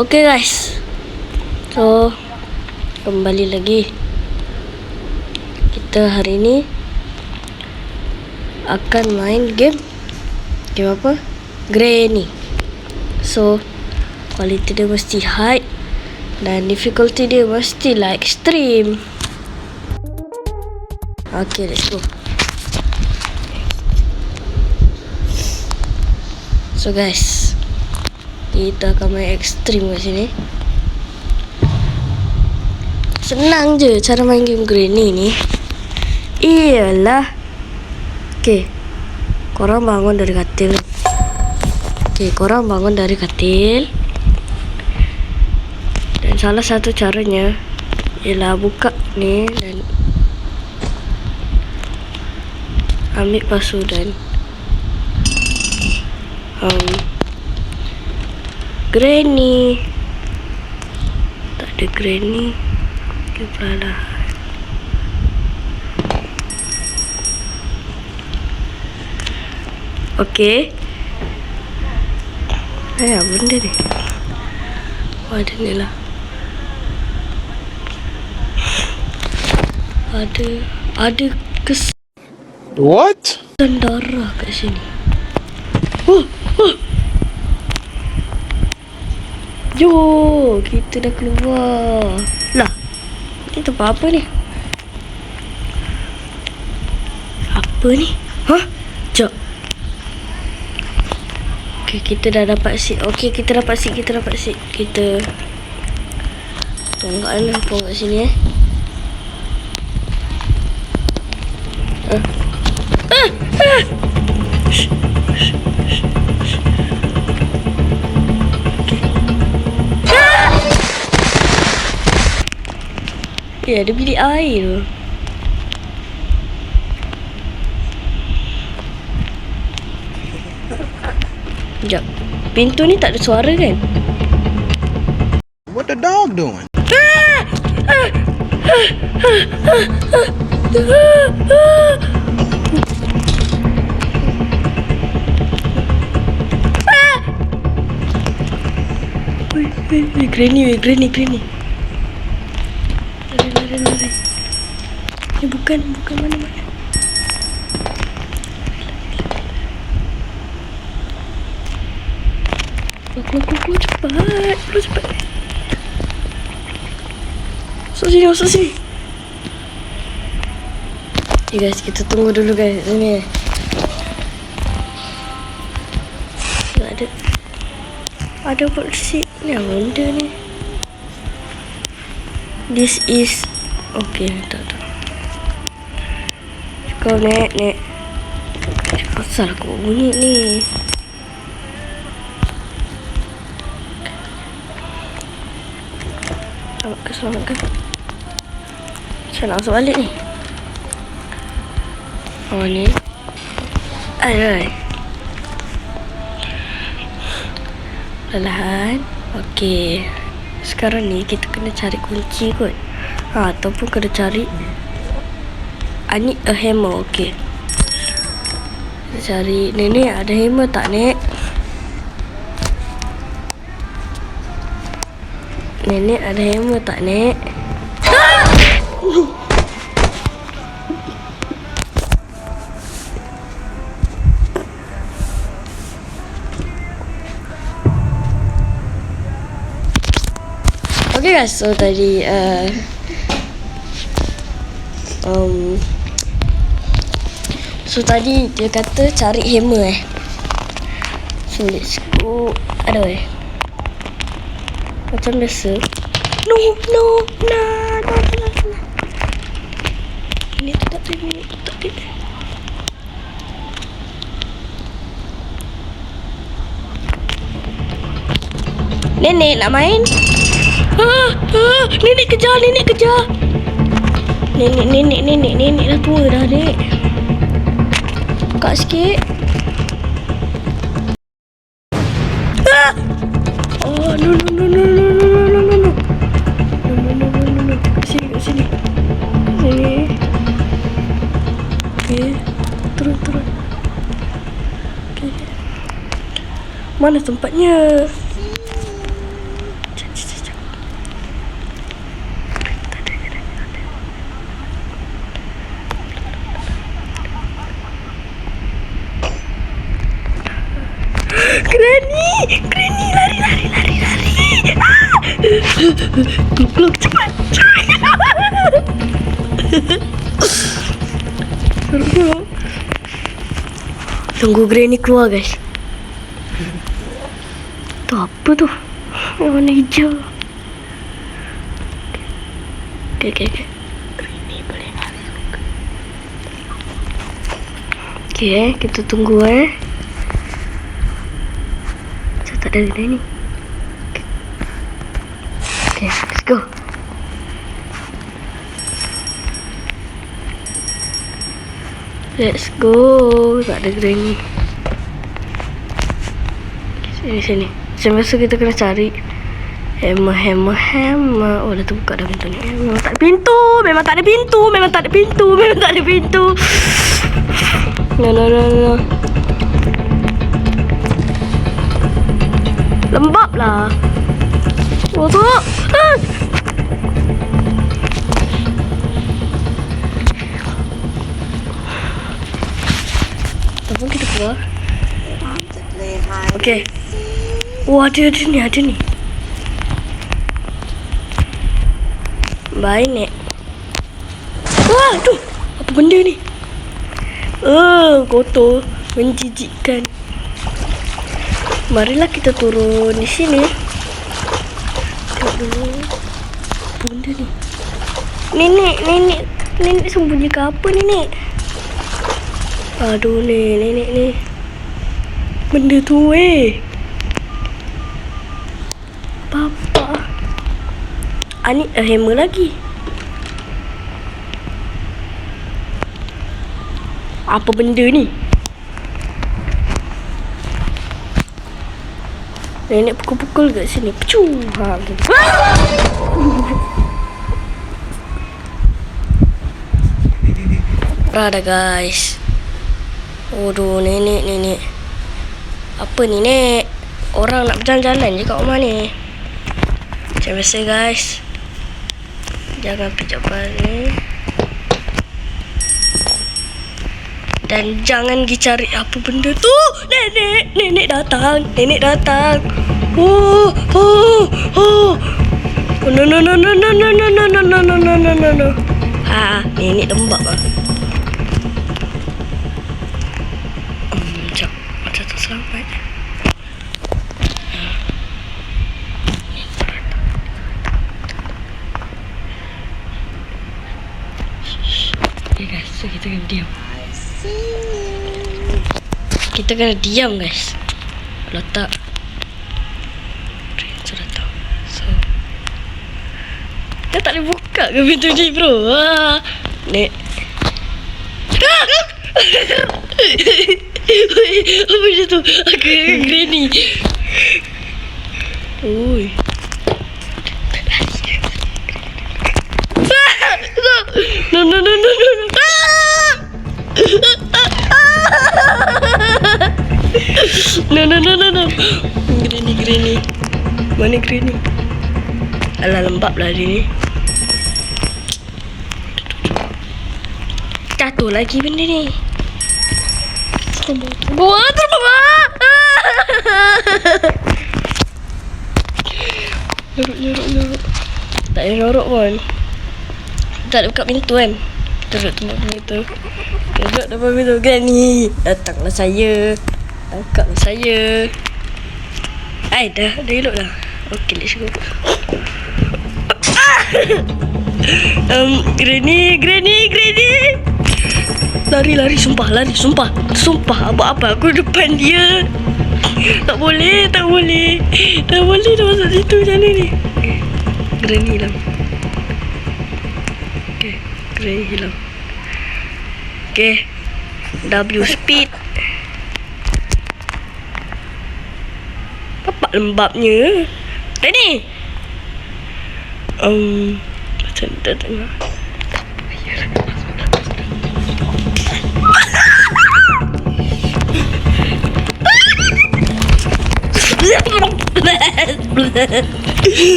Okay guys, so kembali lagi. Kita hari ni akan main game apa? Granny. So quality dia mesti high dan difficulty dia mesti like extreme. Okay, let's go. So guys, kita akan main ekstrim kat sini. Senang je cara main game Granny ni. Ialah, okay, korang bangun dari katil. Okay, korang bangun dari katil. Dan salah satu caranya ialah buka ni dan ambil pasu dan Granny. Tak ada Granny. Okay, perlahan. Okay. Apa benda ni? Oh, ada ni lah. Ada kesan What? darah kat sini. Jom, kita dah keluar. Lah, ni tempat apa ni? Apa ni? Hah? Jom. Okay, kita dah dapat seat. Okay, kita dapat seat. Kita tunggu kat mana? Tunggu kat sini Ya, ada bilik air tu. Sekejap. Pintu ni tak ada suara kan? What the dog doing? Granny. Lari. Ni bukan mana. Keluar cepat. Masuk sini. Okay guys, kita tunggu dulu guys. Sini. Tak ada polisi. Ni apa benda ni? This is okay, tak. Kau nek. Asal kau bunyi ni? Selamatkan. Saya nak masuk balik ni. Oh ni. Ay. Perlahan. Okey. Sekarang ni kita kena cari kunci kot. Ataupun kena cari I need a hammer. Okey. Kita cari. Nenek ada hammer tak, Nek? Nenek ada hammer tak, Nek? Okay guys, so tadi tadi dia kata cari hammer So let's go. Aduh macam biasa. No. Ini tak ada. Nenek nak main? Nenek kejar. Nenek dah tua dah, Dek. Buka sikit. Oh, no. Kat sini. Okay. Turun. Okay. Mana tempatnya? Granny, lari. Keluar cepat. Tunggu Granny keluar, guys. Tu apa tu? Yang warna hijau. Okay. Granny boleh lari. Okay, kita tunggu So, tak ada Granny. Okay, let's go. Let's go. Tak ada Granny. Sini. Macam biasa kita kena cari Hammer. Oh, dah terbuka dah pintu ni. Memang tak ada pintu. No. Lembab lah. Oh, tu. Apa kita keluar? Okay. Oh, ada ni. Baik, Nek. Wah, tu. Apa benda ni? Kotor. Menjijikkan. Marilah kita turun di sini. Tengok dulu. Apa benda ni? Nenek sembunyi ke apa ni, Nek? Aduh, nenek ni. Benda tu, Papa. Ni hammer lagi. Apa benda ni? Nenek pukul-pukul kat sini. Pecu. Gitu. Dah guys. Aduh, nenek. Apa ni, Nek? Orang nak berjalan-jalan je kat rumah ni. Macam biasa, guys. Jangan pijak balik. Dan jangan pergi cari apa benda tu. Nenek datang. Oh. No. Nenek lembab lah. Macam tak selamat. Okay, guys, so kita kena diam. Kita kena diam, guys. Kalau tak, Prince datang. So, kita tak boleh buka ke pintu ni, bro? Nek. Apa macam tu? Aku Granny. Oi. No. No. Granny. Mana Granny? Alah, lembab lah dia ni. Jatuh lagi benda ni. Buah terbang. Nyorok. Tak ada nyorok pun. Tak ada buka pintu kan. Kita duduk depan pintu. Granny, datanglah saya. Tangkaplah saya. Dah elok dah. Okay, let's go. Granny. Lari, sumpah. Apa aku depan dia. Tak boleh dah masuk situ macam ni. Granny hilang. Granny hilang. W speed. Bapak lembabnya. Granny. Macam tak tengah.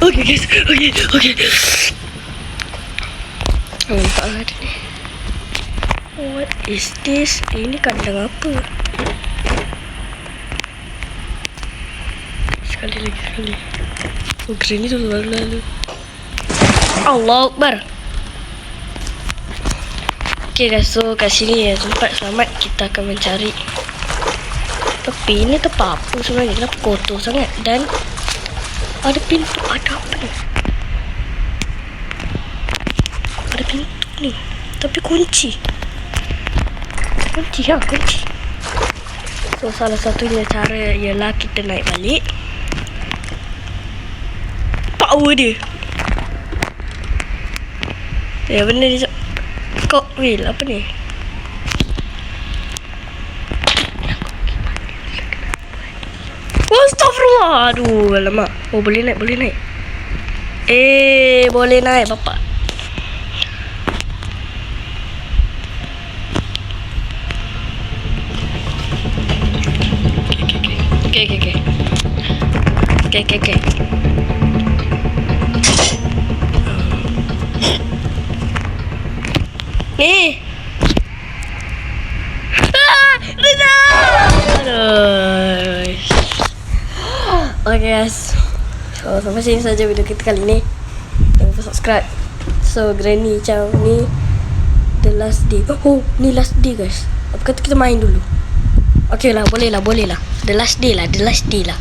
Okay, guys. Okay. Nampak lah ni. What is this? Ini kandang apa? lagi sekali. Oh, Granny tu lalu. Allah Akbar. Okay guys, so kat sini ya tempat selamat kita akan mencari. Tapi ini tempat apa sebenarnya? Kenapa kotor sangat? Dan ada pintu, ada apa ni? Ada pintu ni, tapi kunci. Kunci. So salah satunya cara ialah kita naik balik. Power dia. Ya benda ni. Kok wheel apa ni? Astagfirullah. Aduh, alamak. Oh, boleh naik. Boleh naik bapak. Okay. Ni. Rina. Aduh. Okay guys, so sampai sini saja video kita kali ni. Jangan lupa subscribe. So Granny macam ni the last day. Oh, ni last day guys. Apa kata kita main dulu? Okay lah, boleh lah. The last day lah.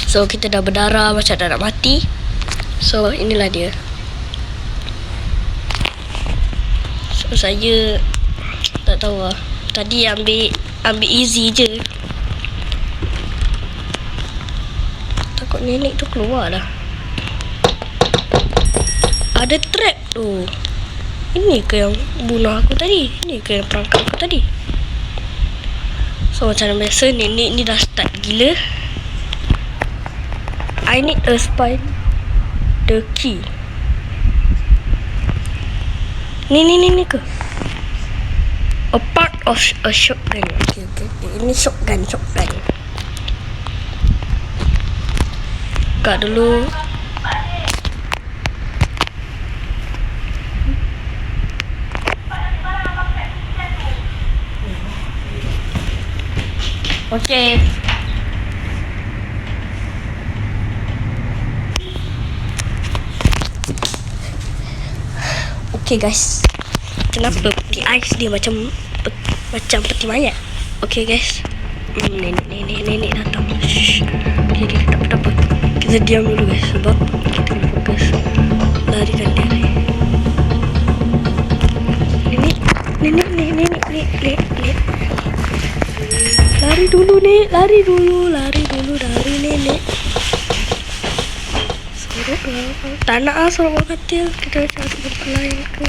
So kita dah berdarah macam dah nak mati. So inilah dia. So saya tak tahu lah. Tadi ambil easy je. Takut nenek tu keluar dah. Ada trap tu. Ini ke yang bunuh aku tadi? Ini ke yang perangkap aku tadi? So macam biasa nenek ni dah start gila. I need a spy the key. Ni ke? A part of a shotgun. Okay. Ini shotgun. Buka dulu. Okay. Okay guys, kenapa peti ais dia macam peti mayat? Okay guys, nenek datang. Okay, tak apa. Kita diam dulu guys sebab kita kena fokus. Larikan dia. Nenek. Lari dulu dari nenek. Tak nak suruh orang kata kita cari tempat lain ke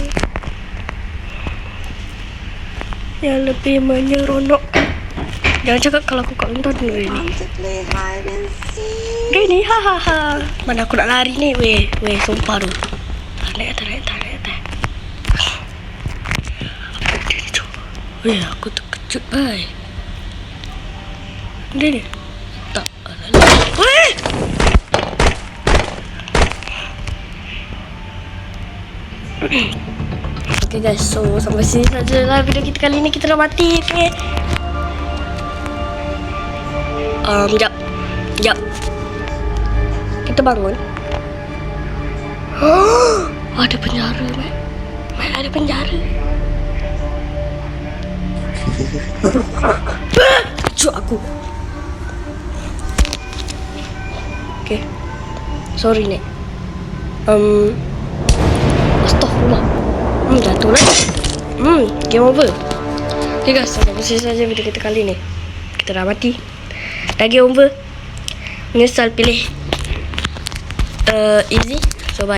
yang lebih menyeronok. Jangan cakap kalau aku kat nonton ni. Gini, hahaha. Mana aku nak lari ni, weh, sumpah tu. Tak naik. Apa dia ni tu? Weh, aku terkejut, bay. Dia ni. Tak, weh! Okay guys, so sampai sini sajalah video kita kali ni. Kita dah mati. Okay. Sekejap. Kita bangun. Ada penjara, Mat. Ada penjara. Cuk aku. Okay. Sorry, Nek. Astagfirullah. Jatuh lah. Game over. Okay guys, sampai sini saja video kita kali ni. Kita dah mati. Dah game over. Menyesal pilih easy.